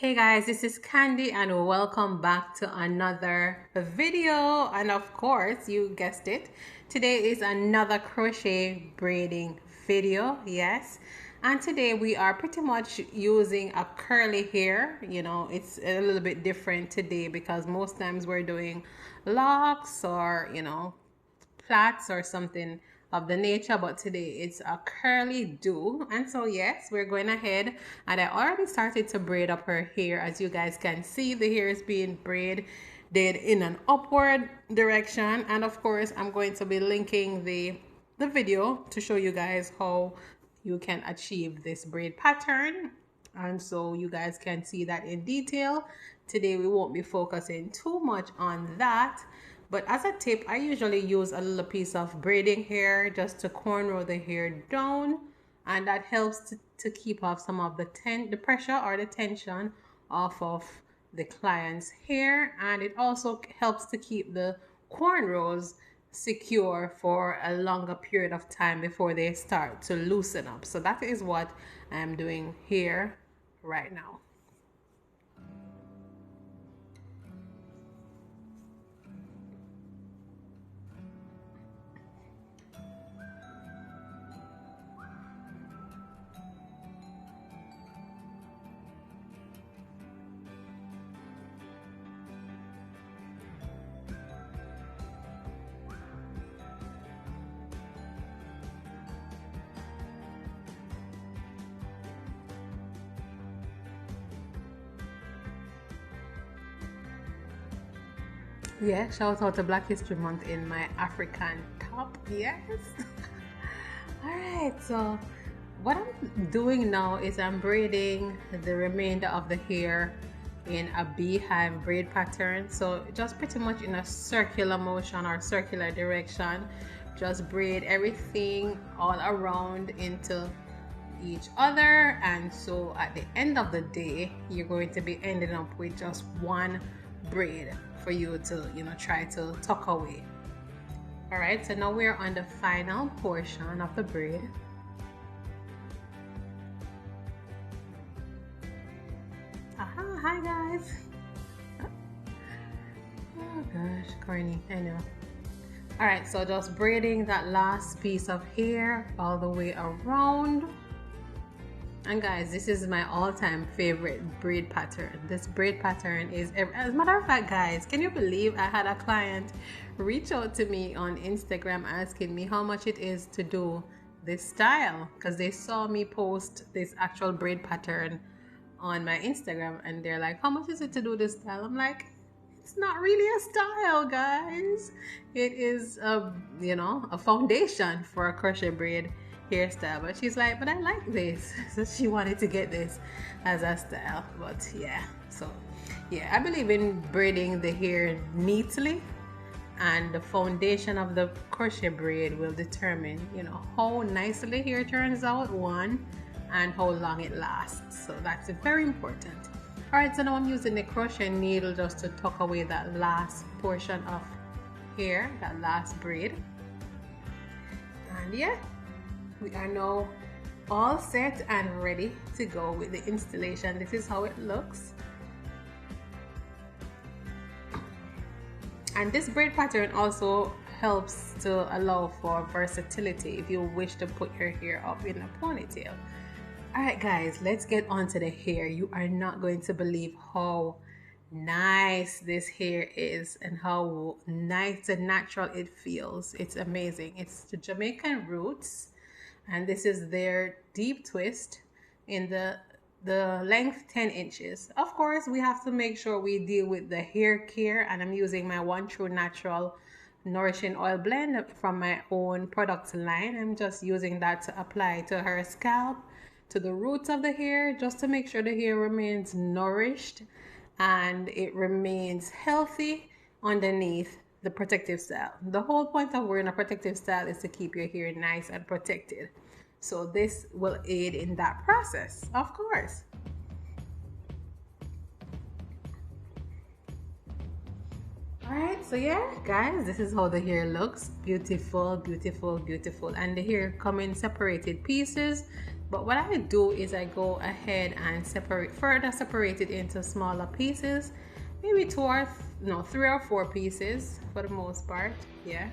Hey guys, this is Candy and welcome back to another video. And of course, you guessed it, today is another crochet braiding video. Yes, and today we are pretty much using a curly hair. You know, it's a little bit different today because most times we're doing locks or plaits or something of the nature, but today it's a curly do. And so yes, we're going ahead, and I already started to braid up her hair. As you guys can see, the hair is being braided in an upward direction, and of course I'm going to be linking the video to show you guys how you can achieve this braid pattern, and so you guys can see that in detail. Today we won't be focusing too much on that, but as a tip, I usually use a little piece of braiding hair just to cornrow the hair down, and that helps to keep off some of the pressure or the tension off of the client's hair, and it also helps to keep the cornrows secure for a longer period of time before they start to loosen up. So that is what I'm doing here right now. Yeah, shout out to Black History Month in my African top. Yes. All right, so what I'm doing now is I'm braiding the remainder of the hair in a beehive braid pattern. So just pretty much in a circular motion or circular direction, just braid everything all around into each other. And so at the end of the day, you're going to be ending up with just one braid for you to try to tuck away. All right, so now we're on the final portion of the braid. Hi guys. Oh gosh, corny, I know. All right, so just braiding that last piece of hair all the way around. And guys, this is my all-time favorite braid pattern. This braid pattern is, as a matter of fact, guys, can you believe I had a client reach out to me on Instagram asking me how much it is to do this style, because they saw me post this actual braid pattern on my Instagram, and they're like, how much is it to do this style? I'm like, it's not really a style, guys. It is a foundation for a crochet braid hairstyle. But she's like, but I like this, so she wanted to get this as a style. But yeah, so yeah, I believe in braiding the hair neatly, and the foundation of the crochet braid will determine how nicely the hair turns out, one, and how long it lasts. So that's very important. All right, so now I'm using the crochet needle just to tuck away that last portion of hair, that last braid. And yeah, we are now all set and ready to go with the installation. This is how it looks. And this braid pattern also helps to allow for versatility if you wish to put your hair up in a ponytail. All right guys, let's get on to the hair. You are not going to believe how nice this hair is and how nice and natural it feels. It's amazing. It's the Jamaican roots, and this is their deep twist in the length 10 inches. Of course, we have to make sure we deal with the hair care, and I'm using my One True Natural Nourishing Oil Blend from my own product line. I'm just using that to apply to her scalp, to the roots of the hair, just to make sure the hair remains nourished and it remains healthy underneath the protective style. The whole point of wearing a protective style is to keep your hair nice and protected. So this will aid in that process, of course. All right, so yeah guys, this is how the hair looks. Beautiful, beautiful, beautiful. And the hair come in separated pieces But what I do is I go ahead and further separate it into smaller pieces, maybe 3 or 4 pieces for the most part. Yeah,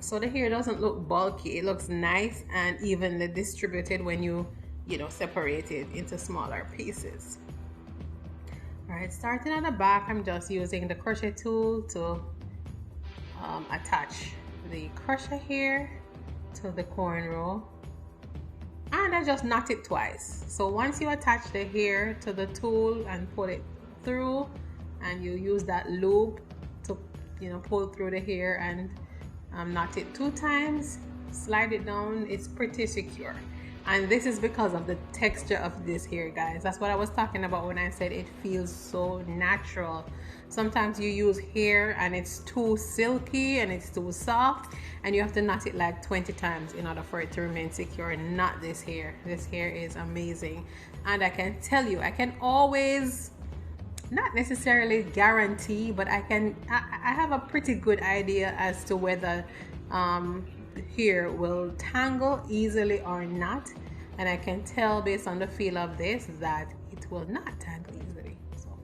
so the hair doesn't look bulky, it looks nice and evenly distributed when you separate it into smaller pieces. All right, starting at the back, I'm just using the crochet tool to attach the crochet hair to the cornrow, and I just knot it twice. So once you attach the hair to the tool and pull it through, and you use that loop to pull through the hair and knot it 2 times, slide it down, it's pretty secure. And this is because of the texture of this hair, guys. That's what I was talking about when I said it feels so natural. Sometimes you use hair and it's too silky and it's too soft, and you have to knot it like 20 times in order for it to remain secure. Not this hair. This hair is amazing. And I can tell you, I can always, not necessarily guarantee, but I have a pretty good idea as to whether hair will tangle easily or not, and I can tell based on the feel of this that it will not tangle easily. So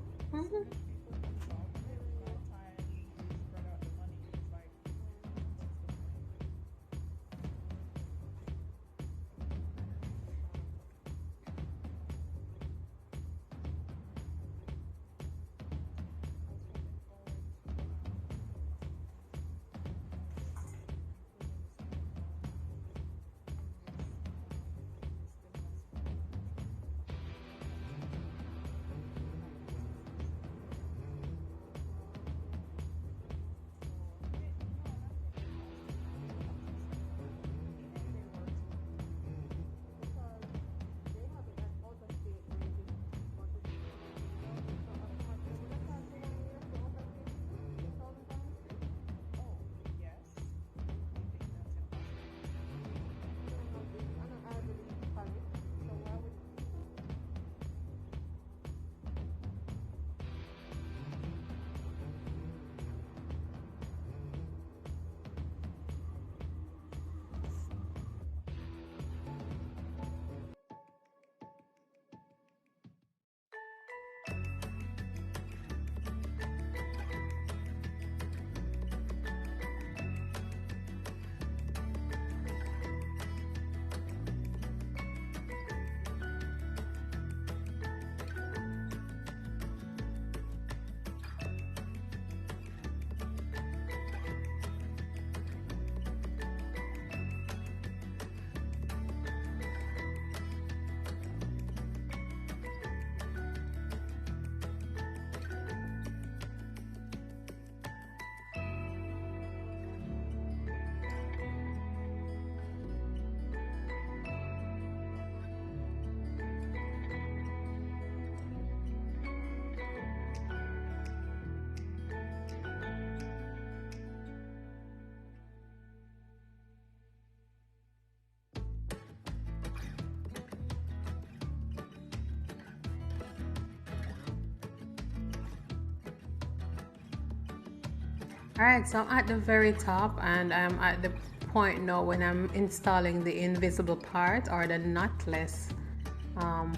Alright, so I'm at the very top, and I'm at the point now when I'm installing the invisible part or the knotless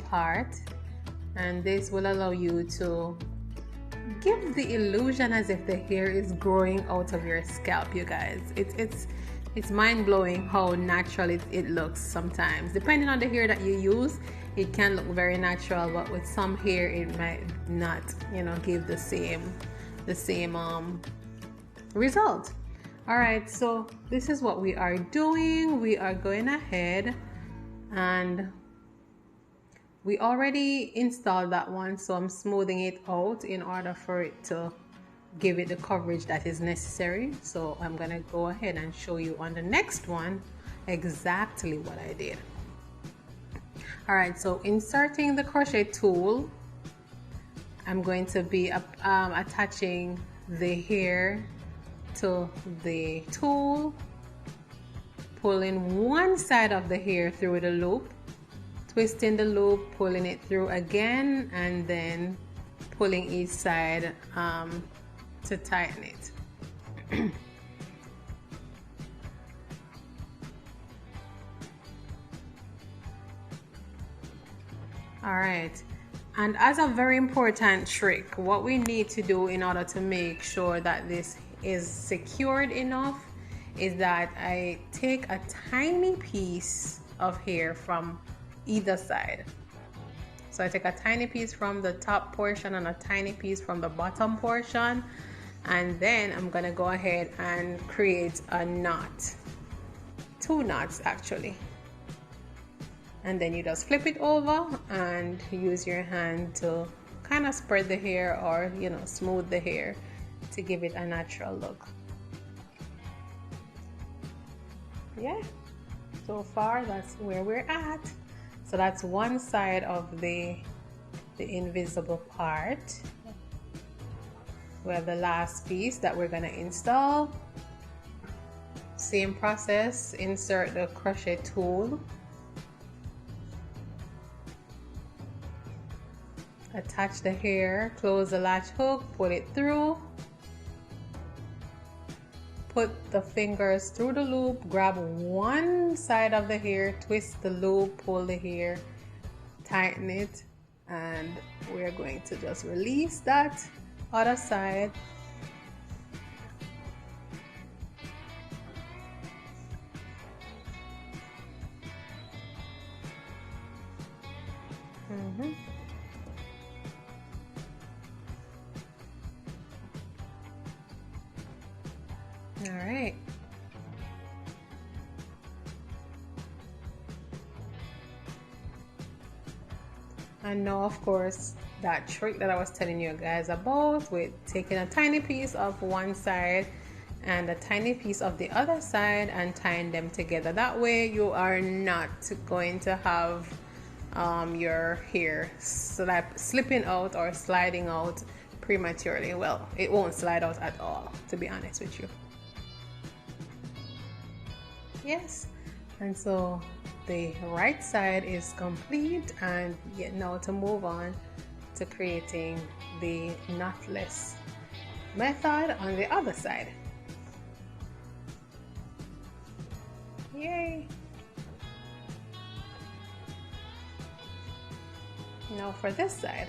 part, and this will allow you to give the illusion as if the hair is growing out of your scalp, you guys. It's mind-blowing how natural it looks sometimes. Depending on the hair that you use, it can look very natural, but with some hair it might not, give the same result. All right, so this is what we are doing. We are going ahead, and we already installed that one, so I'm smoothing it out in order for it to give it the coverage that is necessary. So I'm gonna go ahead and show you on the next one exactly what I did. All right, so inserting the crochet tool, I'm going to be attaching the hair to the tool, pulling one side of the hair through the loop, twisting the loop, pulling it through again, and then pulling each side to tighten it. All right, and as a very important trick, what we need to do in order to make sure that this is secured enough is that I take a tiny piece of hair from either side. So I take a tiny piece from the top portion and a tiny piece from the bottom portion, and then I'm gonna go ahead and create a knot, 2 knots actually. And then you just flip it over and use your hand to kind of spread the hair, or you know, smooth the hair to give it a natural look. Yeah, so far that's where we're at. So that's one side of the invisible part. We have the last piece that we're gonna install. Same process, insert the crochet tool, attach the hair, close the latch hook, pull it through, put the fingers through the loop, grab one side of the hair, twist the loop, pull the hair, tighten it, and we're going to just release that other side. All right. And now, of course, that trick that I was telling you guys about with taking a tiny piece of one side and a tiny piece of the other side and tying them together. That way you are not going to have your hair slipping out or sliding out prematurely. Well, it won't slide out at all, to be honest with you. Yes, and so the right side is complete, and yet now to move on to creating the knotless method on the other side. Yay! Now for this side.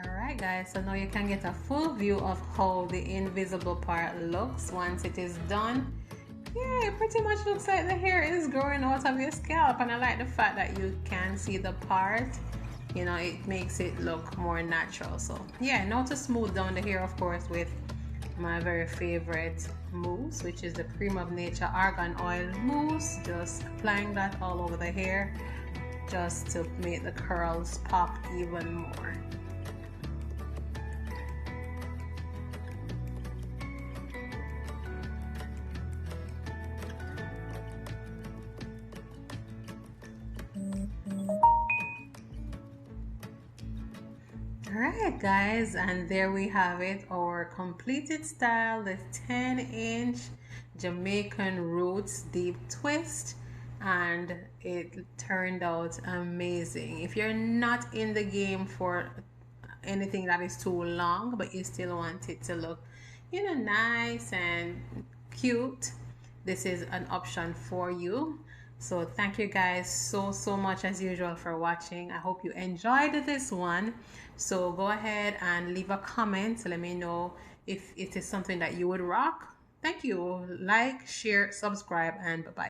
Alright guys, so now you can get a full view of how the invisible part looks once it is done. Yeah, it pretty much looks like the hair is growing out of your scalp, and I like the fact that you can see the part. You know, it makes it look more natural. So yeah, now to smooth down the hair, of course, with my very favorite mousse, which is the Cream of Nature Argan Oil Mousse. Just applying that all over the hair just to make the curls pop even more. Alright guys, and there we have it, our completed style, the 10-inch Jamaican roots deep twist, and it turned out amazing. If you're not in the game for anything that is too long but you still want it to look, you know, nice and cute, this is an option for you. So thank you guys so much as usual for watching. I hope you enjoyed this one. So go ahead and leave a comment to let me know if it is something that you would rock. Thank you. Like, share, subscribe, and bye-bye.